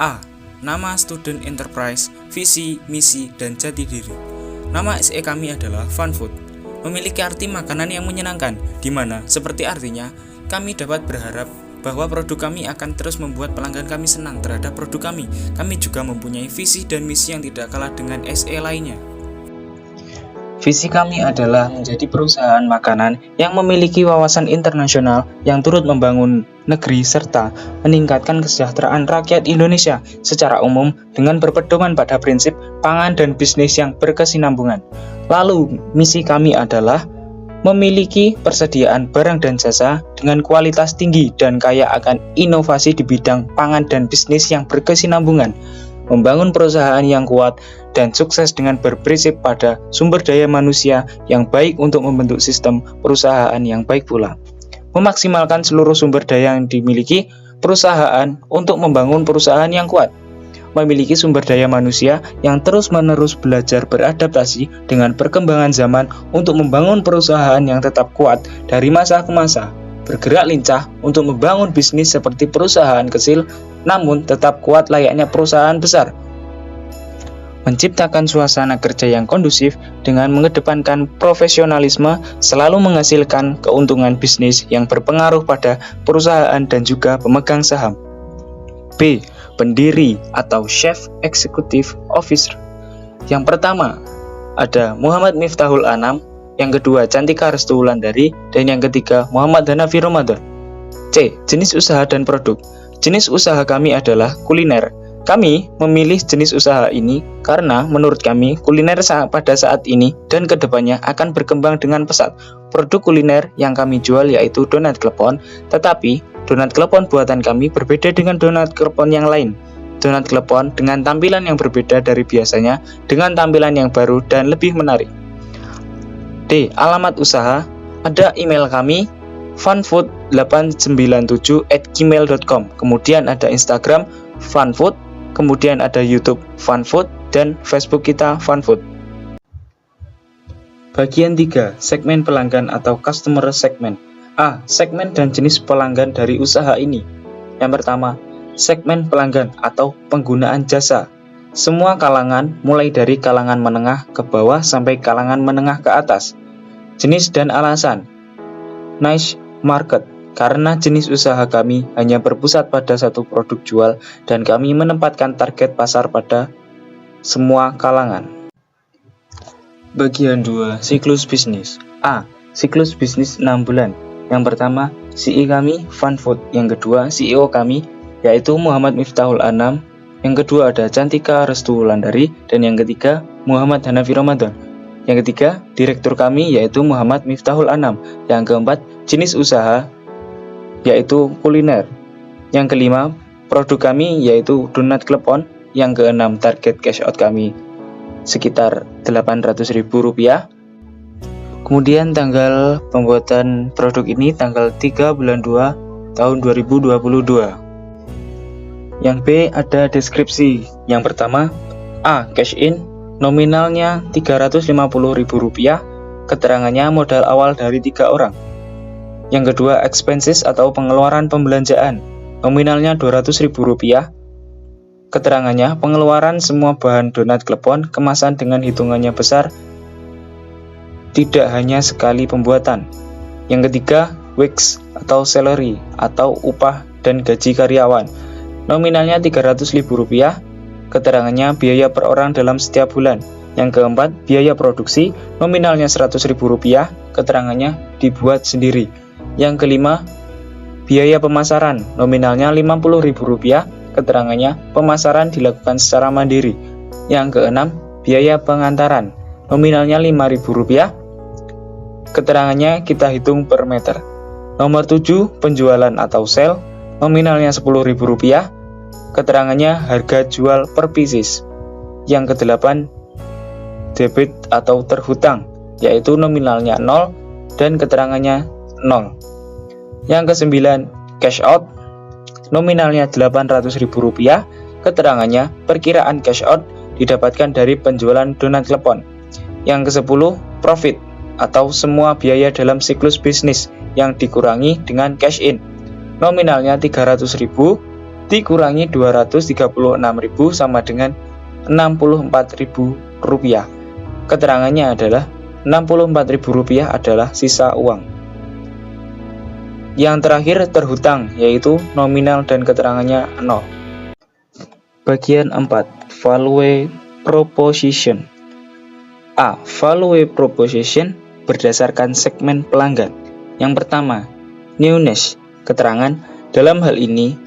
A. Nama student enterprise, visi, misi, dan jati diri. Nama SE kami adalah Fun Food. Memiliki arti makanan yang menyenangkan, di mana seperti artinya, kami dapat berharap bahwa produk kami akan terus membuat pelanggan kami senang terhadap produk kami. Kami juga mempunyai visi dan misi yang tidak kalah dengan SE lainnya. Visi kami adalah menjadi perusahaan makanan yang memiliki wawasan internasional yang turut membangun negeri serta meningkatkan kesejahteraan rakyat Indonesia secara umum dengan berpedoman pada prinsip pangan dan bisnis yang berkesinambungan. Lalu, misi kami adalah memiliki persediaan barang dan jasa dengan kualitas tinggi dan kaya akan inovasi di bidang pangan dan bisnis yang berkesinambungan, membangun perusahaan yang kuat dan sukses dengan berprinsip pada sumber daya manusia yang baik untuk membentuk sistem perusahaan yang baik pula, memaksimalkan seluruh sumber daya yang dimiliki perusahaan untuk membangun perusahaan yang kuat, memiliki sumber daya manusia yang terus-menerus belajar beradaptasi dengan perkembangan zaman untuk membangun perusahaan yang tetap kuat dari masa ke masa, bergerak lincah untuk membangun bisnis seperti perusahaan kecil namun tetap kuat layaknya perusahaan besar, menciptakan suasana kerja yang kondusif dengan mengedepankan profesionalisme, selalu menghasilkan keuntungan bisnis yang berpengaruh pada perusahaan dan juga pemegang saham. B. Pendiri atau Chief Executive Officer. Yang pertama ada Muhammad Miftahul Anam, yang kedua Cantika Restu Wulandari, dan yang ketiga Muhammad Hanafi Ramadan. C. Jenis usaha dan produk. Jenis usaha kami adalah kuliner. Kami memilih jenis usaha ini karena menurut kami kuliner pada saat ini dan kedepannya akan berkembang dengan pesat. Produk kuliner yang kami jual yaitu donat klepon, tetapi donat klepon buatan kami berbeda dengan donat klepon yang lain. Donat klepon dengan tampilan yang berbeda dari biasanya, dengan tampilan yang baru dan lebih menarik. D. Alamat usaha. Ada email kami funfood897@gmail.com. Kemudian ada Instagram funfood, kemudian ada YouTube funfood, dan Facebook kita funfood. Bagian 3, segmen pelanggan atau customer segment. A. Segmen dan jenis pelanggan dari usaha ini. Yang pertama, segmen pelanggan atau penggunaan jasa. Semua kalangan, mulai dari kalangan menengah ke bawah sampai kalangan menengah ke atas. Jenis dan alasan. Niche market, karena jenis usaha kami hanya berpusat pada satu produk jual dan kami menempatkan target pasar pada semua kalangan. Bagian 2, siklus bisnis. A. Siklus bisnis 6 bulan. Yang pertama, CEO kami Fun Food. Yang kedua, CEO kami yaitu Muhammad Miftahul Anam. Yang kedua ada Cantika Restu Wulandari, dan yang ketiga Muhammad Hanafi Ramadan. Yang ketiga, direktur kami yaitu Muhammad Miftahul Anam. Yang keempat, jenis usaha yaitu kuliner. Yang kelima, produk kami yaitu donat klepon. Yang keenam, target cash out kami sekitar Rp800.000. Kemudian tanggal pembuatan produk ini tanggal 3 bulan 2 tahun 2022. Yang B ada deskripsi. Yang pertama, A. Cash in, nominalnya Rp350.000, keterangannya modal awal dari 3 orang. Yang kedua, expenses atau pengeluaran pembelanjaan, nominalnya Rp200.000, keterangannya pengeluaran semua bahan donat klepon kemasan dengan hitungannya besar, tidak hanya sekali pembuatan. Yang ketiga, wage atau salary atau upah dan gaji karyawan, nominalnya Rp300.000, keterangannya biaya per orang dalam setiap bulan. Yang keempat, biaya produksi, nominalnya Rp100.000, keterangannya dibuat sendiri. Yang kelima, biaya pemasaran, nominalnya Rp50.000, keterangannya pemasaran dilakukan secara mandiri. Yang keenam, biaya pengantaran, nominalnya Rp5.000, keterangannya kita hitung per meter. Nomor 7, penjualan atau sale, nominalnya Rp10.000, keterangannya harga jual per pieces. Yang kedelapan, debit atau terhutang, yaitu nominalnya 0 dan keterangannya 0. Yang kesembilan, cash out, nominalnya Rp800.000, keterangannya perkiraan cash out didapatkan dari penjualan donat klepon. Yang ke-10, profit atau semua biaya dalam siklus bisnis yang dikurangi dengan cash in, nominalnya Rp300.000, dikurangi 236.000 sama dengan Rp64.000. Keterangannya adalah Rp64.000 adalah sisa uang. Yang terakhir terhutang, yaitu nominal dan keterangannya 0. Bagian 4. Value Proposition. A. Value Proposition berdasarkan segmen pelanggan. Yang pertama, newness. Keterangan, dalam hal ini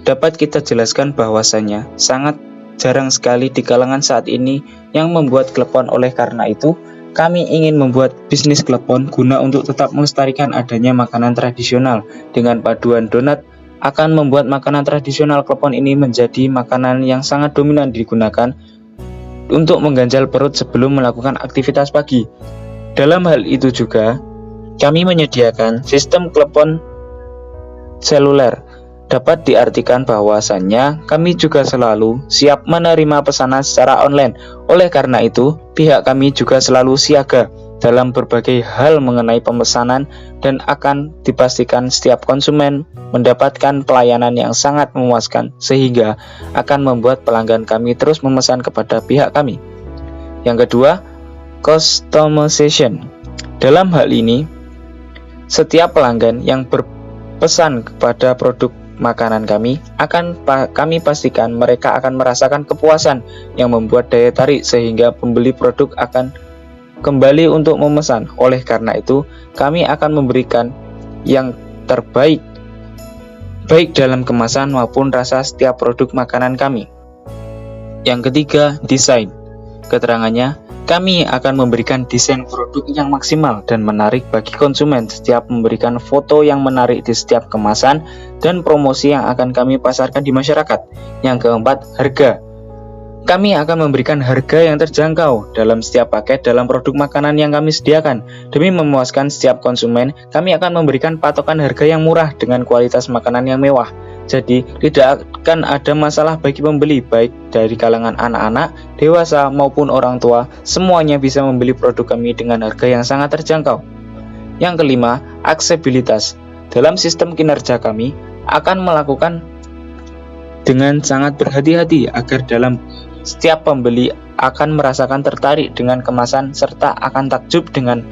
dapat kita jelaskan bahwasanya sangat jarang sekali di kalangan saat ini yang membuat klepon. Oleh karena itu, kami ingin membuat bisnis klepon guna untuk tetap melestarikan adanya makanan tradisional. Dengan paduan donat akan membuat makanan tradisional klepon ini menjadi makanan yang sangat dominan digunakan untuk mengganjal perut sebelum melakukan aktivitas pagi. Dalam hal itu juga, kami menyediakan sistem klepon seluler. Dapat diartikan bahwasannya kami juga selalu siap menerima pesanan secara online. Oleh karena itu, pihak kami juga selalu siaga dalam berbagai hal mengenai pemesanan dan akan dipastikan setiap konsumen mendapatkan pelayanan yang sangat memuaskan sehingga akan membuat pelanggan kami terus memesan kepada pihak kami. Yang kedua, customization. Dalam hal ini, setiap pelanggan yang berpesan kepada produk makanan kami pastikan mereka akan merasakan kepuasan yang membuat daya tarik sehingga pembeli produk akan kembali untuk memesan. Oleh karena itu, kami akan memberikan yang terbaik baik dalam kemasan maupun rasa setiap produk makanan kami. Yang ketiga, desain. Keterangannya, kami akan memberikan desain produk yang maksimal dan menarik bagi konsumen, setiap memberikan foto yang menarik di setiap kemasan dan promosi yang akan kami pasarkan di masyarakat. Yang keempat, harga. Kami akan memberikan harga yang terjangkau dalam setiap paket dalam produk makanan yang kami sediakan. Demi memuaskan setiap konsumen, kami akan memberikan patokan harga yang murah dengan kualitas makanan yang mewah. Jadi, tidak akan ada masalah bagi pembeli, baik dari kalangan anak-anak, dewasa, maupun orang tua. Semuanya bisa membeli produk kami dengan harga yang sangat terjangkau. Yang kelima, aksesibilitas. Dalam sistem kinerja kami, akan melakukan dengan sangat berhati-hati agar dalam setiap pembeli akan merasakan tertarik dengan kemasan serta akan takjub dengan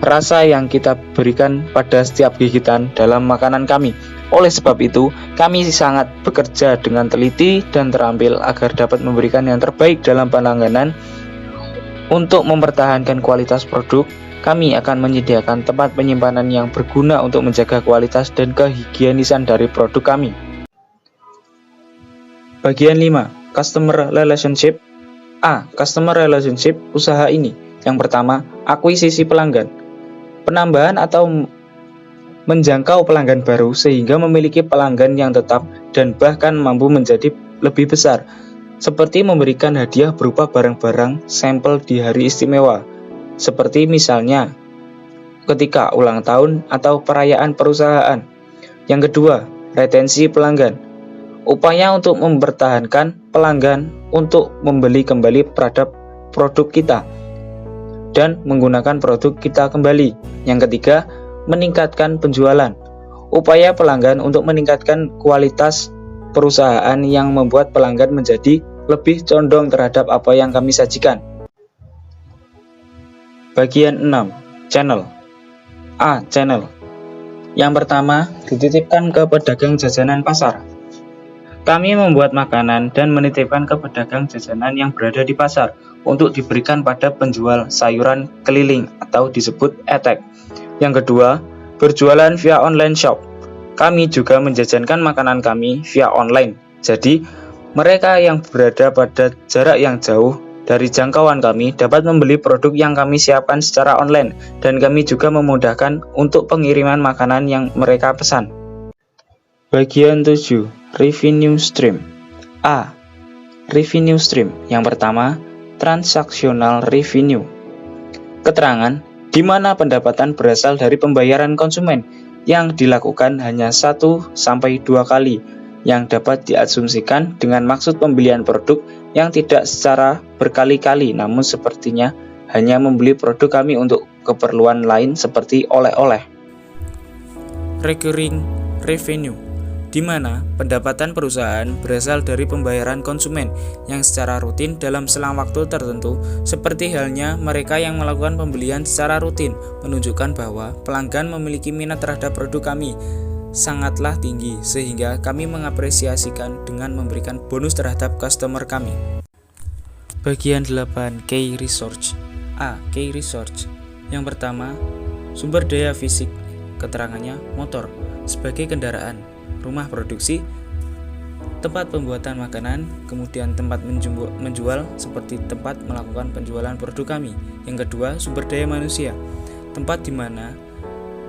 rasa yang kita berikan pada setiap gigitan dalam makanan kami. Oleh sebab itu, kami sangat bekerja dengan teliti dan terampil agar dapat memberikan yang terbaik dalam penanganan. Untuk mempertahankan kualitas produk, kami akan menyediakan tempat penyimpanan yang berguna untuk menjaga kualitas dan kehigienisan dari produk kami. Bagian 5. Customer Relationship. A. Customer Relationship usaha ini. Yang pertama, akuisisi pelanggan. Penambahan atau menjangkau pelanggan baru sehingga memiliki pelanggan yang tetap dan bahkan mampu menjadi lebih besar, seperti memberikan hadiah berupa barang-barang sampel di hari istimewa, seperti misalnya ketika ulang tahun atau perayaan perusahaan. Yang kedua, retensi pelanggan. Upaya untuk mempertahankan pelanggan untuk membeli kembali terhadap produk kita dan menggunakan produk kita kembali. Yang ketiga, meningkatkan penjualan. Upaya pelanggan untuk meningkatkan kualitas perusahaan yang membuat pelanggan menjadi lebih condong terhadap apa yang kami sajikan. Bagian 6. Channel. A. Channel. Yang pertama, dititipkan ke pedagang jajanan pasar. Kami membuat makanan dan menitipkan ke pedagang jajanan yang berada di pasar untuk diberikan pada penjual sayuran keliling atau disebut etek. Yang kedua, berjualan via online shop. Kami juga menjajankan makanan kami via online. Jadi, mereka yang berada pada jarak yang jauh dari jangkauan kami dapat membeli produk yang kami siapkan secara online, dan kami juga memudahkan untuk pengiriman makanan yang mereka pesan. Bagian 7. Revenue Stream. A. Revenue Stream. Yang pertama, Transactional Revenue. Keterangan di mana pendapatan berasal dari pembayaran konsumen yang dilakukan hanya 1-2 kali, yang dapat diasumsikan dengan maksud pembelian produk yang tidak secara berkali-kali, namun sepertinya hanya membeli produk kami untuk keperluan lain seperti oleh-oleh. Recurring Revenue. di mana pendapatan perusahaan berasal dari pembayaran konsumen yang secara rutin dalam selang waktu tertentu, seperti halnya mereka yang melakukan pembelian secara rutin, menunjukkan bahwa pelanggan memiliki minat terhadap produk kami sangatlah tinggi, sehingga kami mengapresiasikan dengan memberikan bonus terhadap customer kami. Bagian 8, Key Research. A. Key Research. Yang pertama, sumber daya fisik. Keterangannya motor sebagai kendaraan, rumah produksi, tempat pembuatan makanan, kemudian tempat menjual seperti tempat melakukan penjualan produk kami. Yang kedua, sumber daya manusia, tempat di mana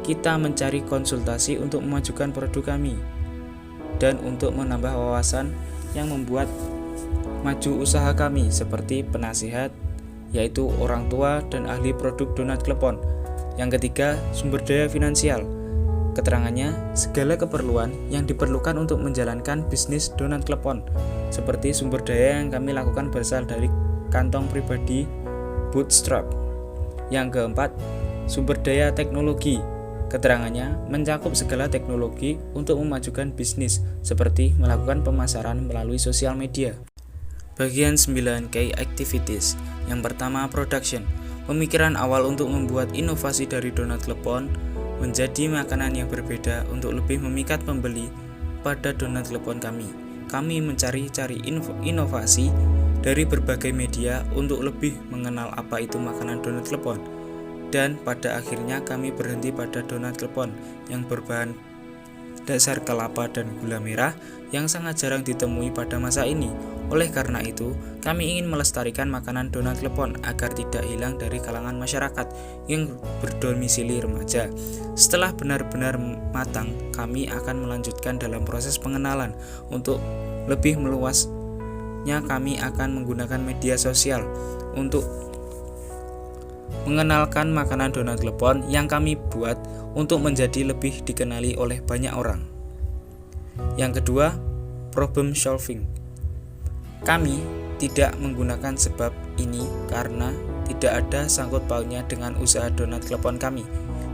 kita mencari konsultasi untuk memajukan produk kami dan untuk menambah wawasan yang membuat maju usaha kami, seperti penasihat, yaitu orang tua dan ahli produk donat klepon. Yang ketiga, sumber daya finansial. Keterangannya, segala keperluan yang diperlukan untuk menjalankan bisnis donat klepon, seperti sumber daya yang kami lakukan berasal dari kantong pribadi bootstrap. Yang keempat, sumber daya teknologi. Keterangannya mencakup segala teknologi untuk memajukan bisnis, seperti melakukan pemasaran melalui sosial media. Bagian 9, Key Activities. Yang pertama, Production. Pemikiran awal untuk membuat inovasi dari donat klepon menjadi makanan yang berbeda untuk lebih memikat pembeli pada donat klepon kami. Kami mencari-cari inovasi dari berbagai media untuk lebih mengenal apa itu makanan donat klepon. Dan pada akhirnya kami berhenti pada donat klepon yang berbahan dasar kelapa dan gula merah yang sangat jarang ditemui pada masa ini. Oleh karena itu, kami ingin melestarikan makanan donat klepon agar tidak hilang dari kalangan masyarakat yang berdomisili remaja. Setelah benar-benar matang, kami akan melanjutkan dalam proses pengenalan. Untuk lebih meluasnya, kami akan menggunakan media sosial untuk mengenalkan makanan donat klepon yang kami buat untuk menjadi lebih dikenali oleh banyak orang. Yang kedua, problem solving. Kami tidak menggunakan sebab ini karena tidak ada sangkut pautnya dengan usaha donat klepon kami.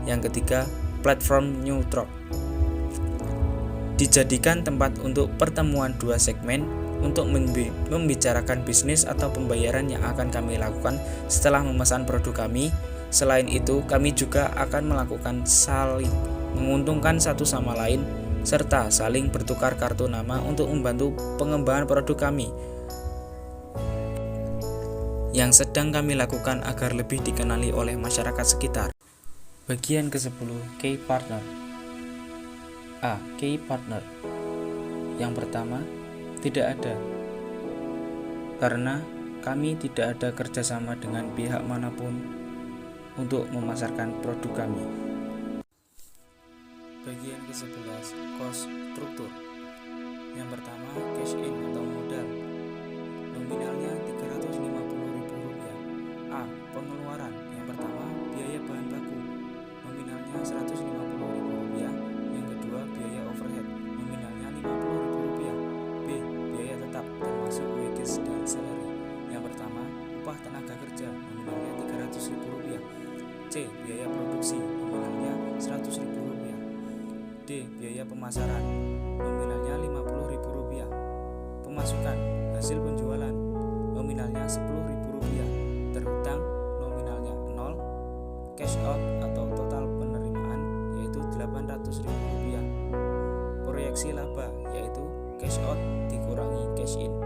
Yang ketiga, platform neutral. Dijadikan tempat untuk pertemuan dua segmen untuk membicarakan bisnis atau pembayaran yang akan kami lakukan setelah memesan produk kami. Selain itu, kami juga akan melakukan saling menguntungkan satu sama lain serta saling bertukar kartu nama untuk membantu pengembangan produk kami yang sedang kami lakukan agar lebih dikenali oleh masyarakat sekitar. Bagian ke-10, Key Partner. A. Key Partner. Yang pertama, tidak ada, karena kami tidak ada kerjasama dengan pihak manapun untuk memasarkan produk kami. Bagian ke-11, Cost Struktur. Yang pertama, cash in atau modal, nominalnya Rp350.000. A. Pengeluaran. Yang pertama, biaya bahan baku, nominalnya Rp150.000. Yang kedua, biaya overhead, nominalnya Rp50.000. B. Biaya tetap termasuk wages dan salary. Yang pertama, upah tenaga kerja, nominalnya Rp300.000. C. Biaya produksi, nominalnya Rp100.000. D. Biaya pemasaran, nominalnya Rp50.000. Pemasukan, hasil penjualan, nominalnya Rp10.000. Terhutang, nominalnya 0. Cash out atau total penerimaan yaitu Rp800.000. Proyeksi laba yaitu cash out dikurangi cash in.